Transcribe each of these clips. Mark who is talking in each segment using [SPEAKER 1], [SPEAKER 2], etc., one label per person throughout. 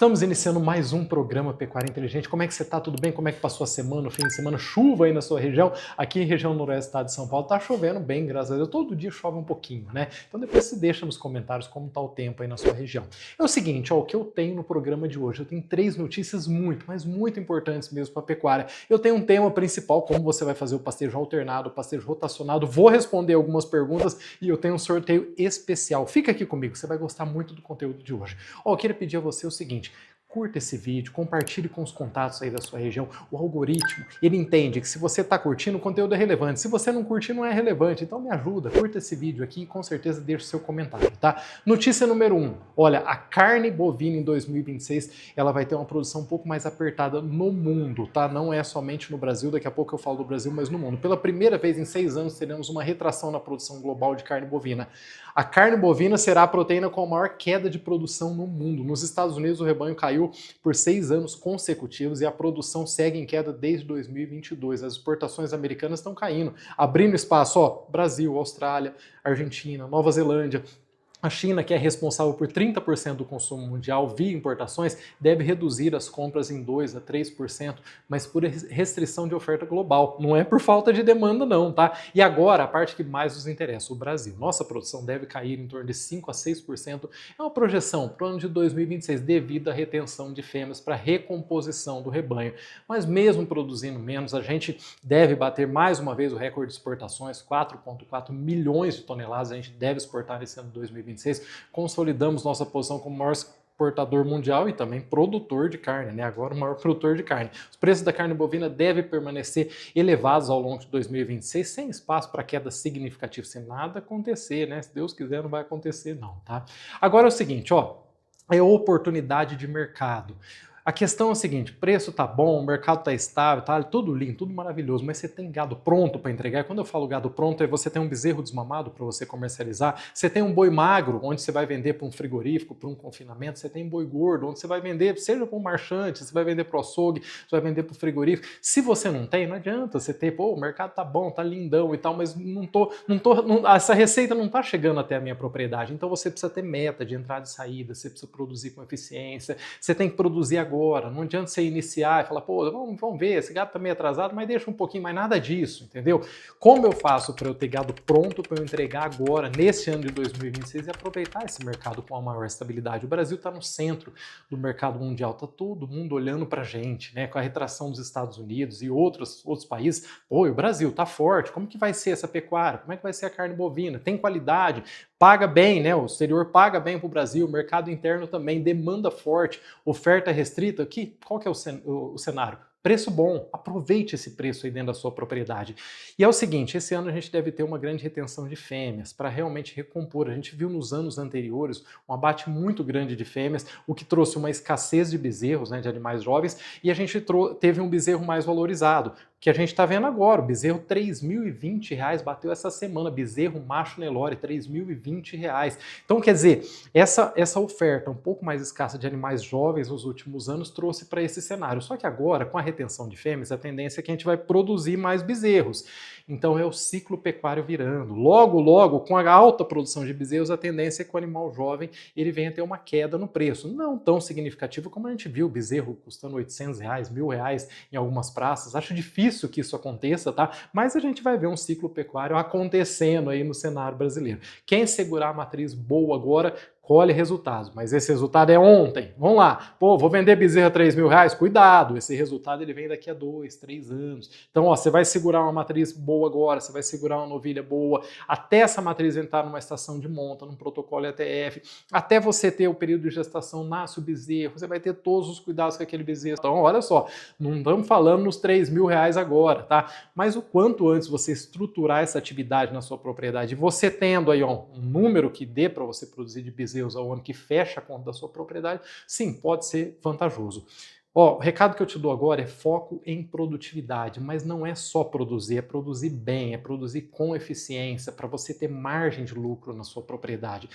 [SPEAKER 1] Estamos iniciando mais um programa Pecuária Inteligente. Como é que você está? Tudo bem? Como é que passou a semana, o fim de semana? Chuva aí na sua região? Aqui em região noroeste do estado de São Paulo tá chovendo bem, graças a Deus. Todo dia chove um pouquinho, né? Então depois se deixa nos comentários como tá o tempo aí na sua região. É o seguinte, ó, o que eu tenho no programa de hoje? Eu tenho 3 notícias mas muito importantes mesmo para a pecuária. Eu tenho um tema principal, como você vai fazer o pastejo alternado, o pastejo rotacionado. Vou responder algumas perguntas e eu tenho um sorteio especial. Fica aqui comigo, você vai gostar muito do conteúdo de hoje. Ó, eu queria pedir a você o seguinte: curta esse vídeo, compartilhe com os contatos aí da sua região. O algoritmo, ele entende que se você está curtindo, o conteúdo é relevante. Se você não curtir, não é relevante. Então me ajuda, curta esse vídeo aqui e com certeza deixe o seu comentário, tá? Notícia número 1. Olha, a carne bovina em 2026, ela vai ter uma produção um pouco mais apertada no mundo, tá? Não é somente no Brasil, daqui a pouco eu falo do Brasil, mas no mundo. Pela primeira vez em 6 anos, teremos uma retração na produção global de carne bovina. A carne bovina será a proteína com a maior queda de produção no mundo. Nos Estados Unidos, o rebanho caiu por 6 anos consecutivos e a produção segue em queda desde 2022. As exportações americanas estão caindo, abrindo espaço, ó, Brasil, Austrália, Argentina, Nova Zelândia. A China, que é responsável por 30% do consumo mundial via importações, deve reduzir as compras em 2 a 3%, mas por restrição de oferta global. Não é por falta de demanda não, tá? E agora, a parte que mais nos interessa, o Brasil. Nossa produção deve cair em torno de 5 a 6%. É uma projeção para o ano de 2026 devido à retenção de fêmeas para recomposição do rebanho. Mas mesmo produzindo menos, a gente deve bater mais uma vez o recorde de exportações, 4,4 milhões de toneladas a gente deve exportar nesse ano de 2026. Consolidamos nossa posição como maior exportador mundial e também produtor de carne, né? Agora o maior produtor de carne. Os preços da carne bovina devem permanecer elevados ao longo de 2026, sem espaço para queda significativa, se nada acontecer, né? Se Deus quiser, não vai acontecer não, tá? Agora é o seguinte, ó, é oportunidade de mercado. A questão é o seguinte: preço tá bom, o mercado tá estável, tá tudo lindo, tudo maravilhoso, mas você tem gado pronto para entregar. E quando eu falo gado pronto, é você tem um bezerro desmamado para você comercializar, você tem um boi magro, onde você vai vender para um frigorífico, para um confinamento, você tem boi gordo, onde você vai vender, seja para um marchante, você vai vender para o açougue, você vai vender para o frigorífico. Se você não tem, não adianta você ter, pô, o mercado tá bom, tá lindão e tal, mas essa receita não tá chegando até a minha propriedade. Então você precisa ter meta de entrada e saída, você precisa produzir com eficiência, você tem que produzir agora. Não adianta você iniciar e falar, pô, vamos ver, esse gado tá meio atrasado, mas deixa um pouquinho, mais nada disso, entendeu? Como eu faço para eu ter gado pronto para eu entregar agora, nesse ano de 2026, e aproveitar esse mercado com a maior estabilidade? O Brasil está no centro do mercado mundial, tá todo mundo olhando pra gente, né? Com a retração dos Estados Unidos e outros países, pô, o Brasil tá forte, como que vai ser essa pecuária? Como é que vai ser a carne bovina? Tem qualidade? Paga bem, né? O exterior paga bem para o Brasil, o mercado interno também, demanda forte, oferta restrita. Qual que é o cenário? Preço bom, aproveite esse preço aí dentro da sua propriedade. E é o seguinte, esse ano a gente deve ter uma grande retenção de fêmeas para realmente recompor. A gente viu nos anos anteriores um abate muito grande de fêmeas, o que trouxe uma escassez de bezerros, né, de animais jovens, e a gente teve um bezerro mais valorizado, que a gente está vendo agora. O bezerro R$ 3.020 bateu essa semana, bezerro macho Nelore, R$ 3.020. Então, quer dizer, essa oferta um pouco mais escassa de animais jovens nos últimos anos trouxe para esse cenário. Só que agora, com a retenção de fêmeas, a tendência é que a gente vai produzir mais bezerros. Então é o ciclo pecuário virando. Logo, logo, com a alta produção de bezerros, a tendência é que o animal jovem ele venha a ter uma queda no preço. Não tão significativa como a gente viu, o bezerro custando R$800, R$1.000 em algumas praças. Acho difícil que isso aconteça, tá? Mas a gente vai ver um ciclo pecuário acontecendo aí no cenário brasileiro. Quem segurar a matriz boa agora, colhe resultados, mas esse resultado é ontem. Vamos lá, pô, vou vender bezerra R$3.000, cuidado, esse resultado ele vem daqui a 2, 3 anos. Então, ó, você vai segurar uma matriz boa agora, você vai segurar uma novilha boa, até essa matriz entrar numa estação de monta, num protocolo ETF, até você ter o período de gestação, nasce o bezerro, você vai ter todos os cuidados com aquele bezerro. Então, olha só, não estamos falando nos R$3.000 agora, tá? Mas o quanto antes você estruturar essa atividade na sua propriedade, você tendo aí, ó, um número que dê para você produzir de bezerro ao ano, que fecha a conta da sua propriedade, sim, pode ser vantajoso. Ó, o recado que eu te dou agora é foco em produtividade, mas não é só produzir, é produzir bem, é produzir com eficiência, para você ter margem de lucro na sua propriedade.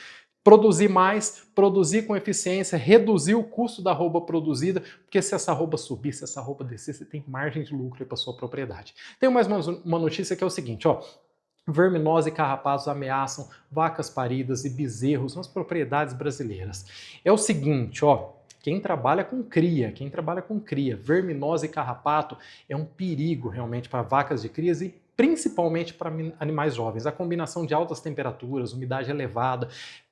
[SPEAKER 1] Produzir mais, produzir com eficiência, reduzir o custo da arroba produzida, porque se essa arroba subir, se essa arroba descer, você tem margem de lucro para sua propriedade. Tem mais uma notícia que é o seguinte, ó. Verminose e carrapatos ameaçam vacas paridas e bezerros nas propriedades brasileiras. É o seguinte, ó, Quem trabalha com cria, verminose e carrapato é um perigo realmente para vacas de crias e principalmente para animais jovens. A combinação de altas temperaturas, umidade elevada,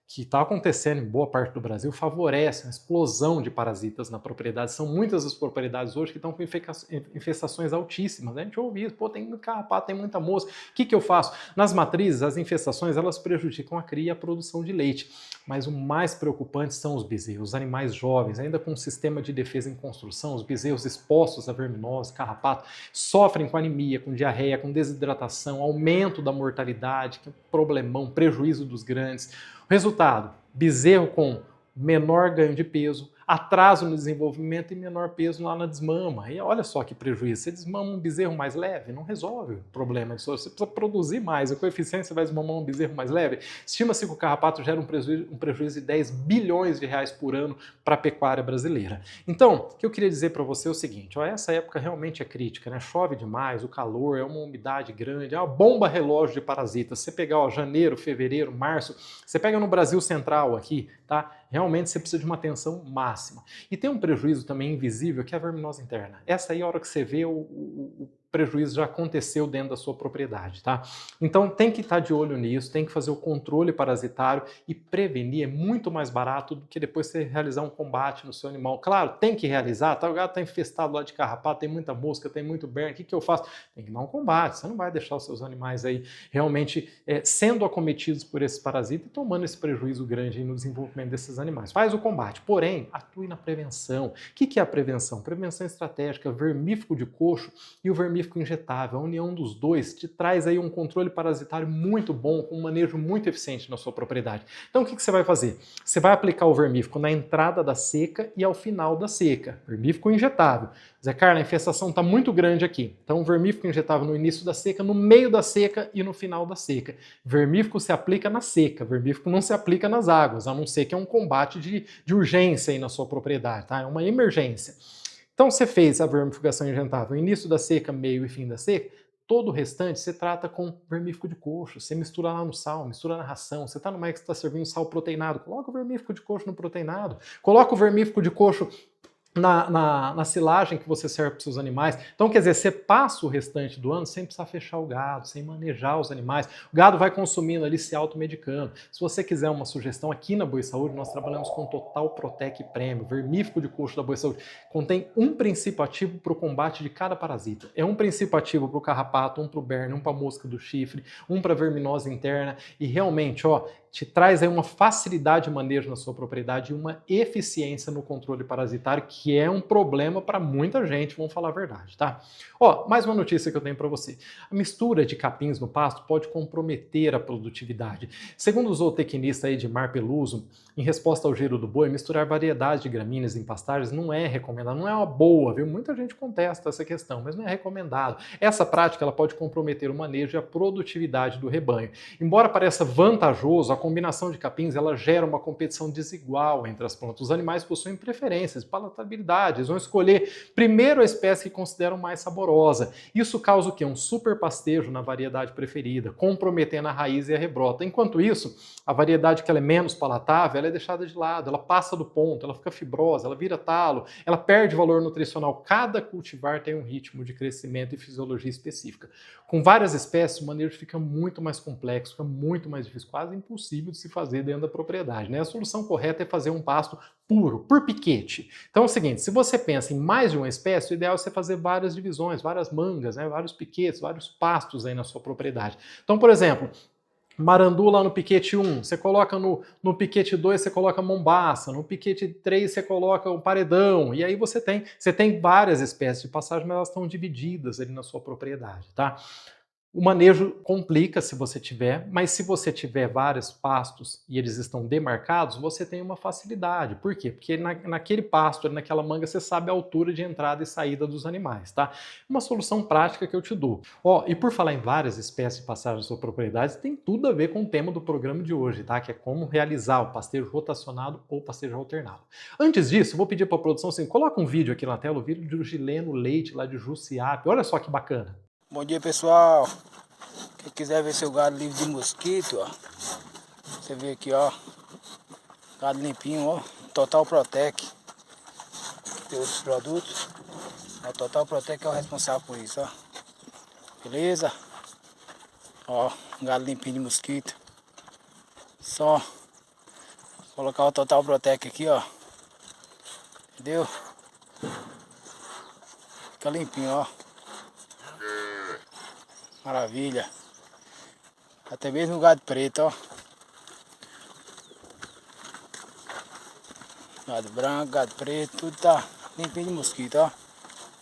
[SPEAKER 1] que está acontecendo em boa parte do Brasil, favorece a explosão de parasitas na propriedade. São muitas as propriedades hoje que estão com infestações altíssimas. A gente ouve isso, pô, tem muito carrapato, tem muita mosca. O que eu faço? Nas matrizes, as infestações elas prejudicam a cria e a produção de leite. Mas o mais preocupante são os bezerros, os animais jovens, ainda com um sistema de defesa em construção, os bezerros expostos a verminose, carrapato, sofrem com anemia, com diarreia, com desidratação, aumento da mortalidade, que é um problemão, prejuízo dos grandes. O resultado, bezerro com menor ganho de peso, atraso no desenvolvimento e menor peso lá na desmama. E olha só que prejuízo, você desmama um bezerro mais leve, não resolve o problema disso. Você precisa produzir mais, a coeficiência vai desmamar um bezerro mais leve. Estima-se que o carrapato gera um prejuízo de 10 bilhões de reais por ano para a pecuária brasileira. Então, o que eu queria dizer para você é o seguinte, ó, essa época realmente é crítica, né? Chove demais, o calor, é uma umidade grande, é uma bomba relógio de parasitas. Você pegar ó, janeiro, fevereiro, março, você pega no Brasil Central aqui, tá? Realmente você precisa de uma atenção máxima. E tem um prejuízo também invisível que é a verminose interna. Essa aí, a hora que você vê, o prejuízo já aconteceu dentro da sua propriedade, tá? Então tem que estar de olho nisso, tem que fazer o controle parasitário e prevenir é muito mais barato do que depois você realizar um combate no seu animal. Claro, tem que realizar, tá? O gado está infestado lá de carrapato, tem muita mosca, tem muito berne, o que eu faço? Tem que dar um combate, você não vai deixar os seus animais aí realmente sendo acometidos por esse parasita e tomando esse prejuízo grande no desenvolvimento desses animais. Faz o combate, porém, atue na prevenção. O que é a prevenção? Prevenção estratégica, vermífugo de coxo e o vermífugo injetável. A união dos dois te traz aí um controle parasitário muito bom, com um manejo muito eficiente na sua propriedade. Então o que você vai fazer? Você vai aplicar o vermífugo na entrada da seca e ao final da seca. Vermífugo injetável. Zé Carlos, a infestação está muito grande aqui. Então vermífugo injetável no início da seca, no meio da seca e no final da seca. Vermífugo se aplica na seca, vermífugo não se aplica nas águas, a não ser que é um combate de urgência aí na sua propriedade, tá? É uma emergência. Então você fez a vermifugação injetável, início da seca, meio e fim da seca, todo o restante você trata com vermífugo de coxo, você mistura lá no sal, mistura na ração, você está numa que está servindo sal proteinado, coloca o vermífugo de coxo no proteinado, coloca o vermífugo de coxo na silagem que você serve para os seus animais. Então, quer dizer, você passa o restante do ano sem precisar fechar o gado, sem manejar os animais. O gado vai consumindo ali, se automedicando. Se você quiser uma sugestão, aqui na Boi Saúde, nós trabalhamos com Total Protec Premium, vermífugo de coxo da Boi Saúde. Contém um princípio ativo para o combate de cada parasita. É um princípio ativo para o carrapato, um para o berne, um para a mosca do chifre, um para a verminose interna. E realmente, ó, te traz aí uma facilidade de manejo na sua propriedade e uma eficiência no controle parasitário, que é um problema para muita gente, vamos falar a verdade, tá? Ó, mais uma notícia que eu tenho para você. A mistura de capins no pasto pode comprometer a produtividade. Segundo o zootecnista Edmar Peluso, em resposta ao giro do boi, misturar variedades de gramíneas em pastagens não é recomendado, não é uma boa, viu? Muita gente contesta essa questão, mas não é recomendado. Essa prática ela pode comprometer o manejo e a produtividade do rebanho. Embora pareça vantajoso, a combinação de capins ela gera uma competição desigual entre as plantas. Os animais possuem preferências, palatabilidade, eles vão escolher primeiro a espécie que consideram mais saborosa. Isso causa o quê? Um super pastejo na variedade preferida, comprometendo a raiz e a rebrota. Enquanto isso, a variedade que ela é menos palatável, ela é deixada de lado, ela passa do ponto, ela fica fibrosa, ela vira talo, ela perde valor nutricional. Cada cultivar tem um ritmo de crescimento e fisiologia específica. Com várias espécies, o manejo fica muito mais complexo, fica muito mais difícil, quase impossível de se fazer dentro da propriedade, né? A solução correta é fazer um pasto puro, por piquete. Então é o seguinte, se você pensa em mais de uma espécie, o ideal é você fazer várias divisões, várias mangas, né? Vários piquetes, vários pastos aí na sua propriedade. Então, por exemplo, marandu lá no piquete 1, você coloca no piquete 2, você coloca mombaça, no piquete 3 você coloca o paredão, e aí você tem várias espécies de passagem, mas elas estão divididas ali na sua propriedade, tá? O manejo complica se você tiver, mas se você tiver vários pastos e eles estão demarcados, você tem uma facilidade. Por quê? Porque naquele pasto, naquela manga, você sabe a altura de entrada e saída dos animais, tá? Uma solução prática que eu te dou. Ó, e por falar em várias espécies de passagem na sua propriedade, tem tudo a ver com o tema do programa de hoje, tá? Que é como realizar o pastejo rotacionado ou pastejo alternado. Antes disso, vou pedir para a produção assim, coloca um vídeo aqui na tela, o vídeo do Gileno Leite, lá de Jussiape. Olha só que bacana.
[SPEAKER 2] Bom dia, pessoal. Quem quiser ver seu gado livre de mosquito, ó, você vê aqui, ó, gado limpinho, ó, Total Protec. tem outros produtos. A Total Protec é o responsável por isso, ó. Beleza? Ó, galo limpinho de mosquito. Só colocar o Total Protec aqui, ó. Entendeu? Fica limpinho, ó. Maravilha. Até mesmo o gado preto, ó. Gado branco, gado preto, tudo tá limpinho de mosquito, ó.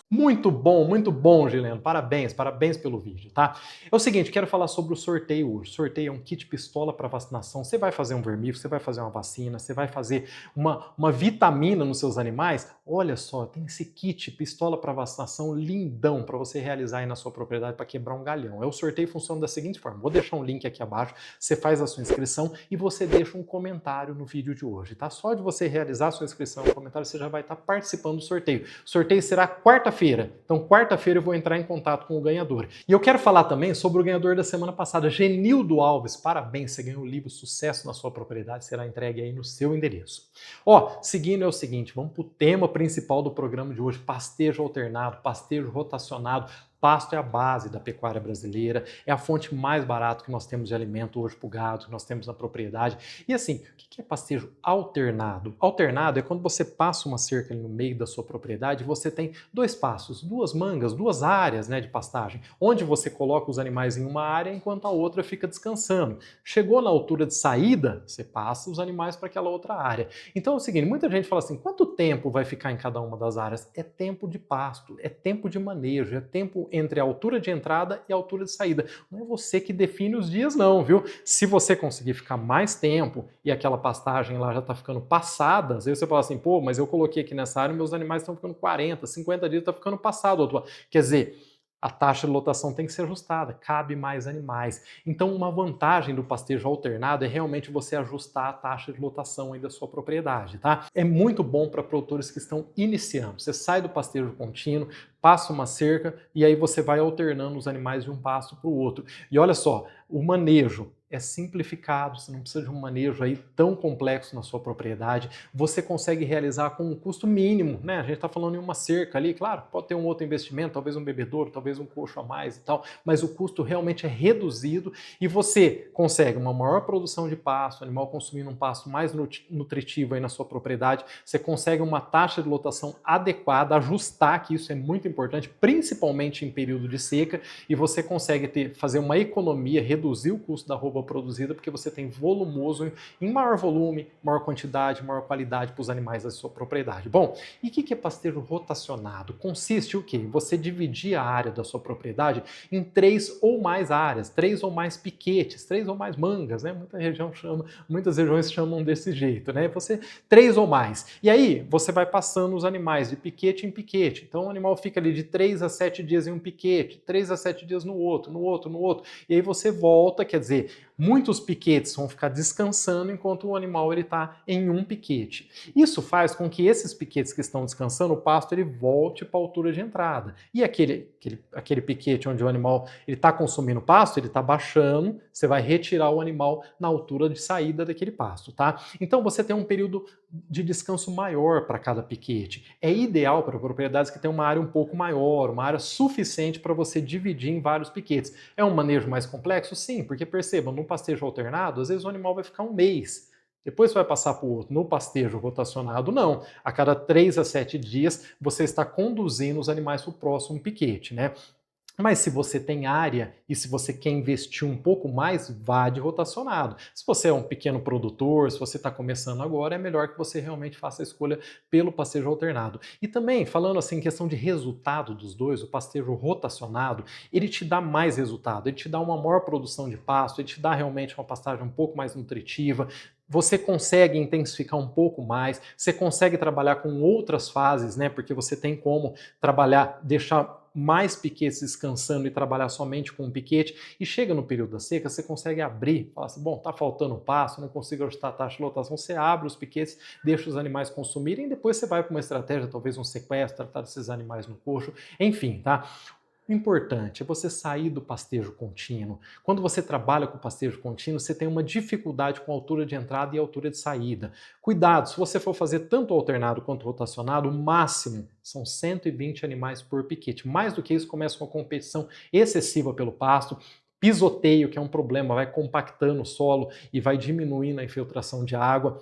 [SPEAKER 1] Muito bom, Gileno. Parabéns, parabéns pelo vídeo, tá? É o seguinte, quero falar sobre o sorteio hoje. O sorteio é um kit pistola para vacinação. Você vai fazer um vermífugo, você vai fazer uma vacina, você vai fazer uma vitamina nos seus animais. Olha só, tem esse kit pistola para vacinação lindão para você realizar aí na sua propriedade para quebrar um galhão. O sorteio funciona da seguinte forma. Vou deixar um link aqui abaixo, você faz a sua inscrição e você deixa um comentário no vídeo de hoje, tá? Só de você realizar a sua inscrição no comentário, você já vai estar participando do sorteio. O sorteio será quarta-feira. Então, quarta-feira eu vou entrar em contato com o ganhador. E eu quero falar também sobre o ganhador da semana passada, Genildo Alves. Parabéns, você ganhou o livro Sucesso na Sua Propriedade, será entregue aí no seu endereço. Ó, seguindo é o seguinte, vamos para o tema principal do programa de hoje, pastejo alternado, pastejo rotacionado. Pasto é a base da pecuária brasileira, é a fonte mais barata que nós temos de alimento hoje para o gado, que nós temos na propriedade. E assim, o que é pastejo alternado? Alternado é quando você passa uma cerca ali no meio da sua propriedade e você tem dois passos, duas mangas, duas áreas, né, de pastagem, onde você coloca os animais em uma área enquanto a outra fica descansando. Chegou na altura de saída, você passa os animais para aquela outra área. Então é o seguinte, muita gente fala assim, quanto tempo vai ficar em cada uma das áreas? É tempo de pasto, é tempo de manejo, é tempo entre a altura de entrada e a altura de saída. Não é você que define os dias não, viu? Se você conseguir ficar mais tempo e aquela pastagem lá já está ficando passada, às vezes você fala assim, pô, mas eu coloquei aqui nessa área e meus animais estão ficando 40, 50 dias, está ficando passado. Quer dizer, a taxa de lotação tem que ser ajustada, cabe mais animais. Então, uma vantagem do pastejo alternado é realmente você ajustar a taxa de lotação aí da sua propriedade, tá? É muito bom para produtores que estão iniciando. Você sai do pastejo contínuo, passa uma cerca e aí você vai alternando os animais de um pasto para o outro. E olha só, o manejo é simplificado, você não precisa de um manejo aí tão complexo na sua propriedade, você consegue realizar com um custo mínimo, né? A gente está falando em uma cerca ali, claro, pode ter um outro investimento, talvez um bebedouro, talvez um coxo a mais e tal, mas o custo realmente é reduzido e você consegue uma maior produção de pasto, o animal consumindo um pasto mais nutritivo aí na sua propriedade, você consegue uma taxa de lotação adequada, ajustar, que isso é muito importante, principalmente em período de seca, e você consegue fazer uma economia, reduzir o custo da roupa produzida, porque você tem volumoso em maior volume, maior quantidade, maior qualidade para os animais da sua propriedade. Bom, e o que é pastejo rotacionado? Consiste o quê? Você dividir a área da sua propriedade em 3 ou mais áreas, 3 ou mais piquetes, 3 ou mais mangas, né? Muitas regiões chamam desse jeito, né? Você 3 ou mais. E aí você vai passando os animais de piquete em piquete. Então o animal fica ali de 3 a 7 dias em um piquete, 3 a 7 dias no outro, no outro, no outro. E aí você volta, quer dizer, muitos piquetes vão ficar descansando enquanto o animal está em um piquete. Isso faz com que esses piquetes que estão descansando, o pasto ele volte para a altura de entrada. E aquele piquete onde o animal está consumindo pasto, ele está baixando, você vai retirar o animal na altura de saída daquele pasto, tá? Então você tem um período de descanso maior para cada piquete. É ideal para propriedades que têm uma área um pouco maior, uma área suficiente para você dividir em vários piquetes. É um manejo mais complexo? Sim, porque percebam, no pastejo alternado, às vezes o animal vai ficar um mês, depois vai passar para o outro. No pastejo rotacionado, não. A cada 3 a 7 dias, você está conduzindo os animais para o próximo piquete, né? Mas se você tem área e se você quer investir um pouco mais, vá de rotacionado. Se você é um pequeno produtor, se você está começando agora, é melhor que você realmente faça a escolha pelo pastejo alternado. E também, falando assim em questão de resultado dos dois, o pastejo rotacionado, ele te dá mais resultado, ele te dá uma maior produção de pasto, ele te dá realmente uma pastagem um pouco mais nutritiva, você consegue intensificar um pouco mais, você consegue trabalhar com outras fases, né? Porque você tem como trabalhar, deixar mais piquetes descansando e trabalhar somente com um piquete, e chega no período da seca, você consegue abrir, fala assim, bom, tá faltando pasto, não consigo ajustar a taxa de lotação, você abre os piquetes, deixa os animais consumirem, e depois você vai para uma estratégia, talvez um sequestro, tratar desses animais no coxo, enfim, tá? O importante é você sair do pastejo contínuo. Quando você trabalha com pastejo contínuo, você tem uma dificuldade com a altura de entrada e altura de saída. Cuidado, se você for fazer tanto alternado quanto rotacionado, o máximo são 120 animais por piquete. Mais do que isso, começa uma competição excessiva pelo pasto. Pisoteio, que é um problema, vai compactando o solo e vai diminuindo a infiltração de água.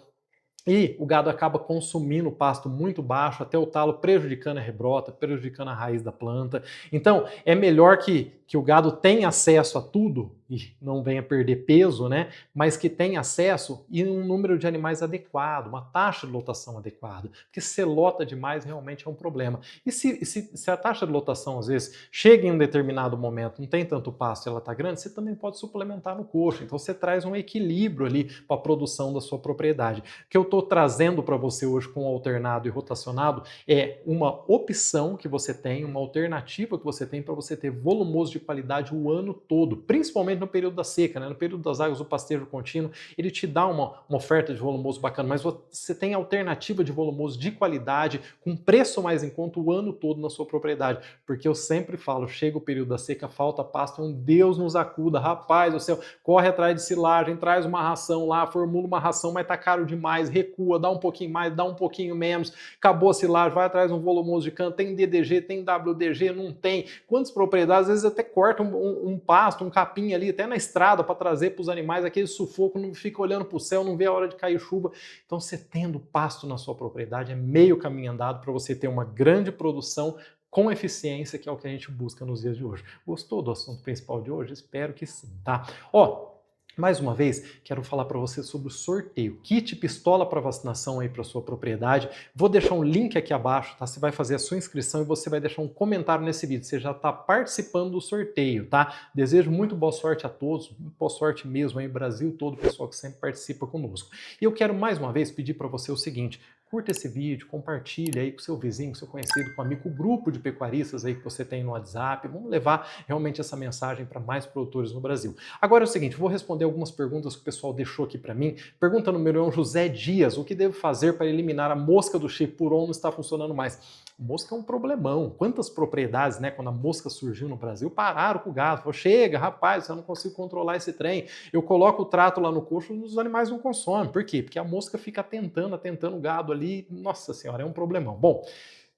[SPEAKER 1] E o gado acaba consumindo o pasto muito baixo até o talo, prejudicando a rebrota, prejudicando a raiz da planta. Então, é melhor que o gado tenha acesso a tudo e não venha perder peso, né? Mas que tenha acesso e um número de animais adequado, uma taxa de lotação adequada. Porque se você lota demais, realmente é um problema. E se a taxa de lotação, às vezes, chega em um determinado momento, não tem tanto pasto e ela está grande, você também pode suplementar no coxo. Então, você traz um equilíbrio ali para a produção da sua propriedade. O que eu estou trazendo para você hoje com alternado e rotacionado é uma opção que você tem, uma alternativa que você tem para você ter volumoso de qualidade o ano todo, principalmente no período da seca, né? No período das águas, o pastejo contínuo, ele te dá uma oferta de volumoso bacana, mas você tem alternativa de volumoso de qualidade, com preço mais em conta o ano todo na sua propriedade, porque eu sempre falo, chega o período da seca, falta pasto, um Deus nos acuda, rapaz do céu, corre atrás de silagem, traz uma ração lá, formula uma ração, mas tá caro demais, recua, dá um pouquinho mais, dá um pouquinho menos, acabou a silagem, vai atrás de um volumoso de canto, tem DDG, tem WDG, não tem, quantas propriedades, às vezes até corta um pasto, um capim ali, até na estrada para trazer para os animais, aquele sufoco, não fica olhando para o céu, não vê a hora de cair chuva. Então, você tendo pasto na sua propriedade, é meio caminho andado para você ter uma grande produção com eficiência, que é o que a gente busca nos dias de hoje. Gostou do assunto principal de hoje? Espero que sim, tá? Ó, mais uma vez, quero falar para você sobre o sorteio. Kit pistola para vacinação aí para sua propriedade. Vou deixar um link aqui abaixo, tá? Você vai fazer a sua inscrição e você vai deixar um comentário nesse vídeo. Você já está participando do sorteio, tá? Desejo muito boa sorte a todos, boa sorte mesmo aí, Brasil todo, o pessoal que sempre participa conosco. E eu quero mais uma vez pedir para você o seguinte: curta esse vídeo, compartilha aí com seu vizinho, com seu conhecido, com um amigo, com o grupo de pecuaristas aí que você tem no WhatsApp. Vamos levar realmente essa mensagem para mais produtores no Brasil. Agora é o seguinte, vou responder algumas perguntas que o pessoal deixou aqui para mim. Pergunta número 1, José Dias: o que devo fazer para eliminar a mosca do Chipuron? Não está funcionando mais. Mosca é um problemão. Quantas propriedades, né, quando a mosca surgiu no Brasil, pararam com o gado. Falaram, chega, rapaz, eu não consigo controlar esse trem. Eu coloco o trato lá no coxo e os animais não consomem. Por quê? Porque a mosca fica atentando o gado ali. Nossa senhora, é um problemão. Bom,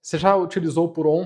[SPEAKER 1] você já utilizou o Puron?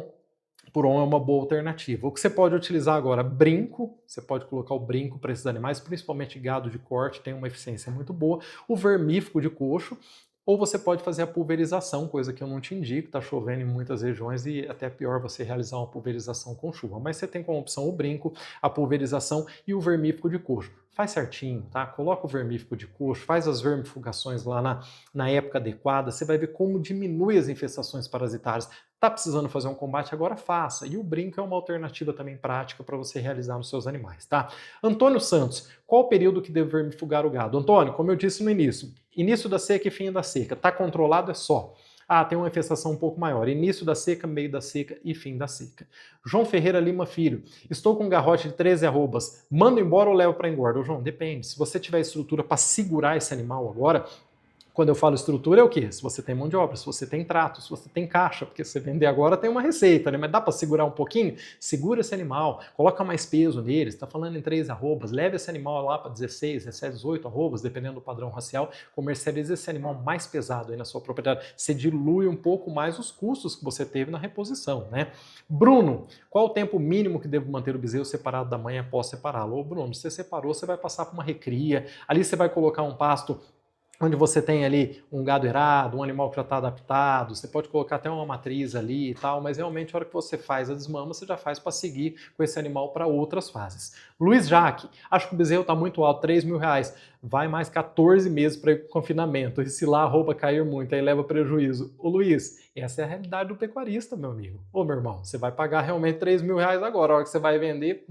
[SPEAKER 1] Puron é uma boa alternativa. O que você pode utilizar agora? Brinco. Você pode colocar o brinco para esses animais, principalmente gado de corte, tem uma eficiência muito boa. O vermífugo de coxo. Ou você pode fazer a pulverização, coisa que eu não te indico, está chovendo em muitas regiões e até pior você realizar uma pulverização com chuva. Mas você tem como opção o brinco, a pulverização e o vermífugo de coxo. Faz certinho, tá? Coloca o vermífugo de coxo, faz as vermifugações lá na época adequada, você vai ver como diminui as infestações parasitárias. Tá precisando fazer um combate? Agora faça. E o brinco é uma alternativa também prática para você realizar nos seus animais, tá? Antônio Santos: qual o período que deve vermifugar o gado? Antônio, como eu disse no início da seca e fim da seca. Tá controlado? É só. Ah, tem uma infestação um pouco maior. Início da seca, meio da seca e fim da seca. João Ferreira Lima Filho: estou com um garrote de 13 arrobas. Mando embora ou levo para engorda? Ô, João, depende. Se você tiver estrutura para segurar esse animal agora, quando eu falo estrutura é o quê? Se você tem mão de obra, se você tem trato, se você tem caixa, porque se você vender agora tem uma receita, né? Mas dá para segurar um pouquinho? Segura esse animal, coloca mais peso nele, está falando em 3 arrobas, leve esse animal lá para 16, 17, 18 arrobas, dependendo do padrão racial, comercialize esse animal mais pesado aí na sua propriedade. Você dilui um pouco mais os custos que você teve na reposição, né? Bruno: qual o tempo mínimo que devo manter o bezerro separado da mãe após separá-lo? Ô, Bruno, se você separou, você vai passar por uma recria, ali você vai colocar um pasto onde você tem ali um gado errado, um animal que já está adaptado, você pode colocar até uma matriz ali e tal, mas realmente a hora que você faz a desmama, você já faz para seguir com esse animal para outras fases. Luiz Jaque: acho que o bezerro está muito alto, R$3.000. Vai mais 14 meses para ir para o confinamento, e se lá a roupa cair muito, aí leva prejuízo. Ô Luiz, essa é a realidade do pecuarista, meu amigo. Ô meu irmão, você vai pagar realmente R$3.000 agora, a hora que você vai vender,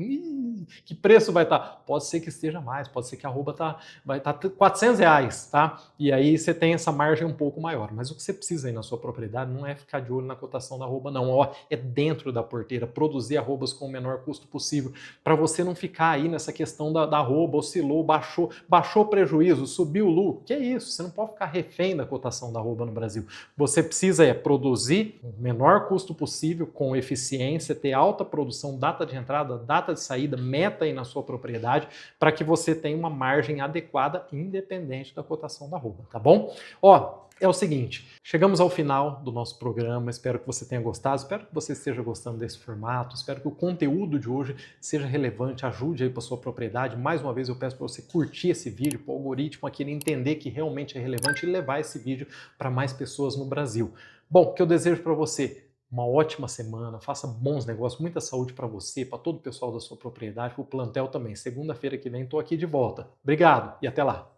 [SPEAKER 1] que preço vai estar? Pode ser que esteja mais, pode ser que a roupa vai estar R$400, tá? E aí você tem essa margem um pouco maior. Mas o que você precisa aí na sua propriedade não é ficar de olho na cotação da arroba, não. Ó, é dentro da porteira, produzir arrobas com o menor custo possível, para você não ficar aí nessa questão da arroba, oscilou, baixou o prejuízo, subiu o lucro. Que é isso? Você não pode ficar refém da cotação da arroba no Brasil. Você precisa produzir produzir o menor custo possível, com eficiência, ter alta produção, data de entrada, data de saída, meta aí na sua propriedade, para que você tenha uma margem adequada, independente da cotação da arroba, tá bom? Ó, é o seguinte, chegamos ao final do nosso programa, espero que você tenha gostado, espero que você esteja gostando desse formato, espero que o conteúdo de hoje seja relevante, ajude aí para sua propriedade. Mais uma vez eu peço para você curtir esse vídeo, para o algoritmo aqui entender que realmente é relevante e levar esse vídeo para mais pessoas no Brasil. Bom, o que eu desejo para você? Uma ótima semana, faça bons negócios, muita saúde para você, para todo o pessoal da sua propriedade, para o plantel também. Segunda-feira que vem estou aqui de volta. Obrigado e até lá!